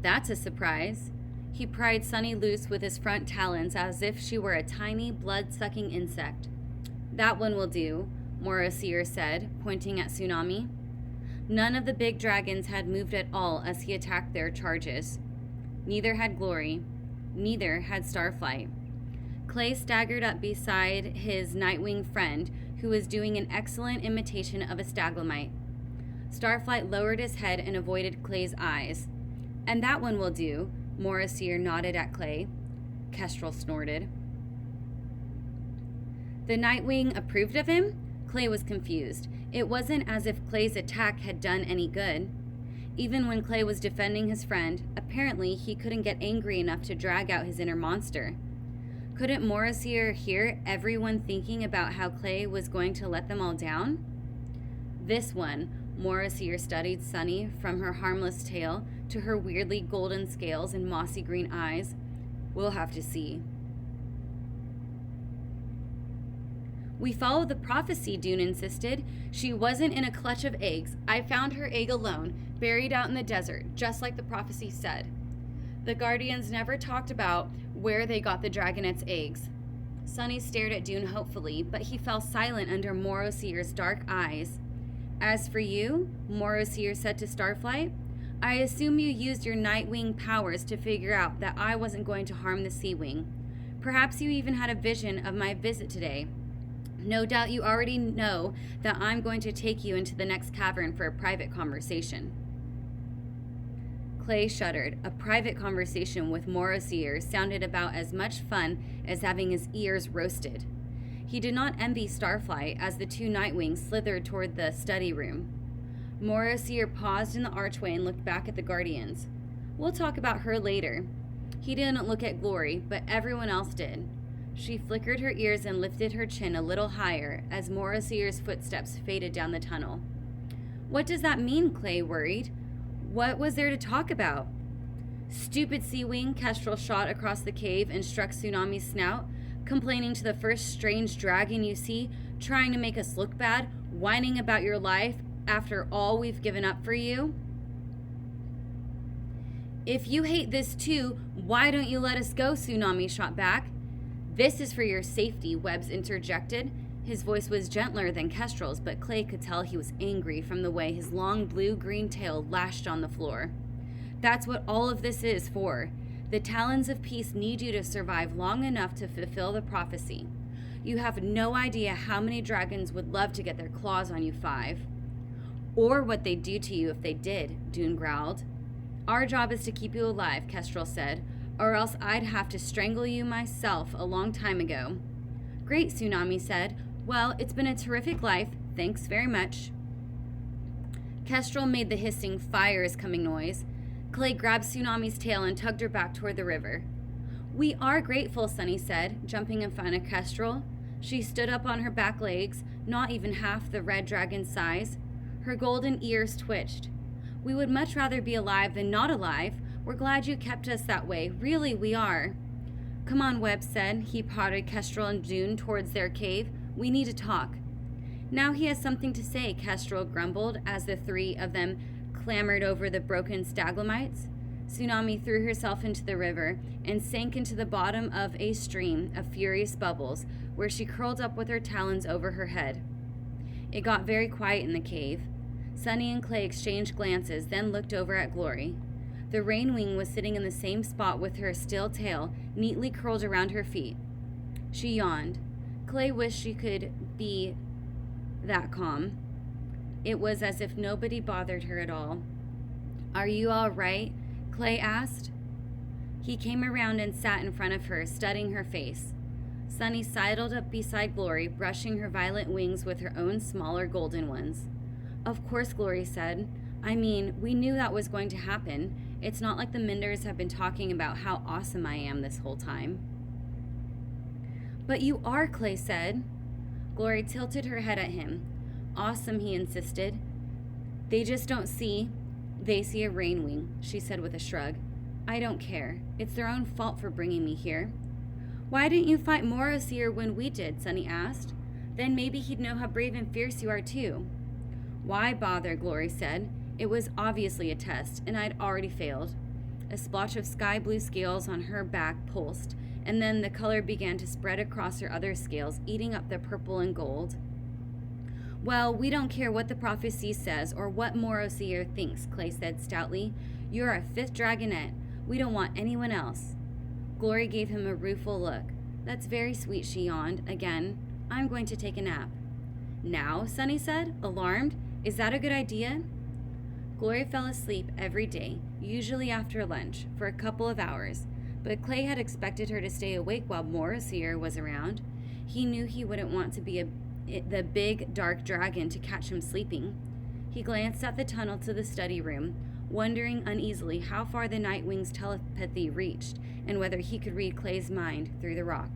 That's a surprise. He pried Sunny loose with his front talons as if she were a tiny, blood-sucking insect. That one will do, Morosier said, pointing at Tsunami. None of the big dragons had moved at all as he attacked their charges. Neither had Glory. Neither had Starflight. Clay staggered up beside his Nightwing friend, who was doing an excellent imitation of a Staglamite. Starflight lowered his head and avoided Clay's eyes. And that one will do, Morosier nodded at Clay. Kestrel snorted. The Nightwing approved of him? Clay was confused. It wasn't as if Clay's attack had done any good. Even when Clay was defending his friend, apparently he couldn't get angry enough to drag out his inner monster. Couldn't Morosier hear everyone thinking about how Clay was going to let them all down? This one, Morosier studied Sunny from her harmless tail to her weirdly golden scales and mossy green eyes. We'll have to see. We follow the prophecy, Dune insisted. She wasn't in a clutch of eggs. I found her egg alone, buried out in the desert, just like the prophecy said. The Guardians never talked about where they got the dragonette's eggs. Sunny stared at Dune hopefully, but he fell silent under Morosier's dark eyes. As for you, Morosier said to Starflight, I assume you used your Nightwing powers to figure out that I wasn't going to harm the Sea-Wing. Perhaps you even had a vision of my visit today. No doubt you already know that I'm going to take you into the next cavern for a private conversation. Clay shuddered. A private conversation with Morosier sounded about as much fun as having his ears roasted. He did not envy Starflight as the two Nightwings slithered toward the study room. Morosier paused in the archway and looked back at the Guardians. We'll talk about her later. He didn't look at Glory, but everyone else did. She flickered her ears and lifted her chin a little higher as Morosier's footsteps faded down the tunnel. What does that mean? Clay worried. What was there to talk about? Stupid Sea-Wing, Kestrel shot across the cave and struck Tsunami's snout, complaining to the first strange dragon you see, trying to make us look bad, whining about your life after all we've given up for you. If you hate this too, why don't you let us go? Tsunami shot back. This is for your safety, Webbs interjected. His voice was gentler than Kestrel's, but Clay could tell he was angry from the way his long blue-green tail lashed on the floor. That's what all of this is for. The Talons of Peace need you to survive long enough to fulfill the prophecy. You have no idea how many dragons would love to get their claws on you, Five. Or what they'd do to you if they did, Dune growled. Our job is to keep you alive, Kestrel said, or else I'd have to strangle you myself a long time ago. Great, Tsunami said. Well, it's been a terrific life. Thanks very much. Kestrel made the hissing fire is coming noise. Clay grabbed Tsunami's tail and tugged her back toward the river. We are grateful, Sunny said, jumping in front of Kestrel. She stood up on her back legs, not even half the red dragon's size. Her golden ears twitched. We would much rather be alive than not alive. We're glad you kept us that way. Really, we are. Come on, Webb said. He prodded Kestrel and Dune towards their cave. We need to talk. Now he has something to say, Kestrel grumbled as the three of them clambered over the broken staglamites. Tsunami threw herself into the river and sank into the bottom of a stream of furious bubbles, where she curled up with her talons over her head. It got very quiet in the cave. Sunny and Clay exchanged glances, then looked over at Glory. The Rainwing was sitting in the same spot with her still tail neatly curled around her feet. She yawned. Clay wished she could be that calm. It was as if nobody bothered her at all. Are you all right? Clay asked. He came around and sat in front of her, studying her face. Sunny sidled up beside Glory, brushing her violet wings with her own smaller golden ones. Of course, Glory said. I mean, we knew that was going to happen. It's not like the Minders have been talking about how awesome I am this whole time. But you are, Clay said. Glory tilted her head at him. Awesome, he insisted. They just don't see. They see a Rainwing, she said with a shrug. I don't care. It's their own fault for bringing me here. Why didn't you fight Morosier when we did? Sunny asked. Then maybe he'd know how brave and fierce you are too. Why bother? Glory said. It was obviously a test, and I'd already failed. A splotch of sky blue scales on her back pulsed, and then the color began to spread across her other scales, eating up the purple and gold. Well, we don't care what the prophecy says or what Moroseer thinks, Clay said stoutly. You're our 5th dragonette. We don't want anyone else. Glory gave him a rueful look. That's very sweet, she yawned. Again, I'm going to take a nap. Now, Sunny said, alarmed. Is that a good idea? Glory fell asleep every day, usually after lunch, for a couple of hours, but Clay had expected her to stay awake while Moroseer was around. He knew he wouldn't want to be the big, dark dragon to catch him sleeping. He glanced at the tunnel to the study room, wondering uneasily how far the Nightwing's telepathy reached and whether he could read Clay's mind through the rock.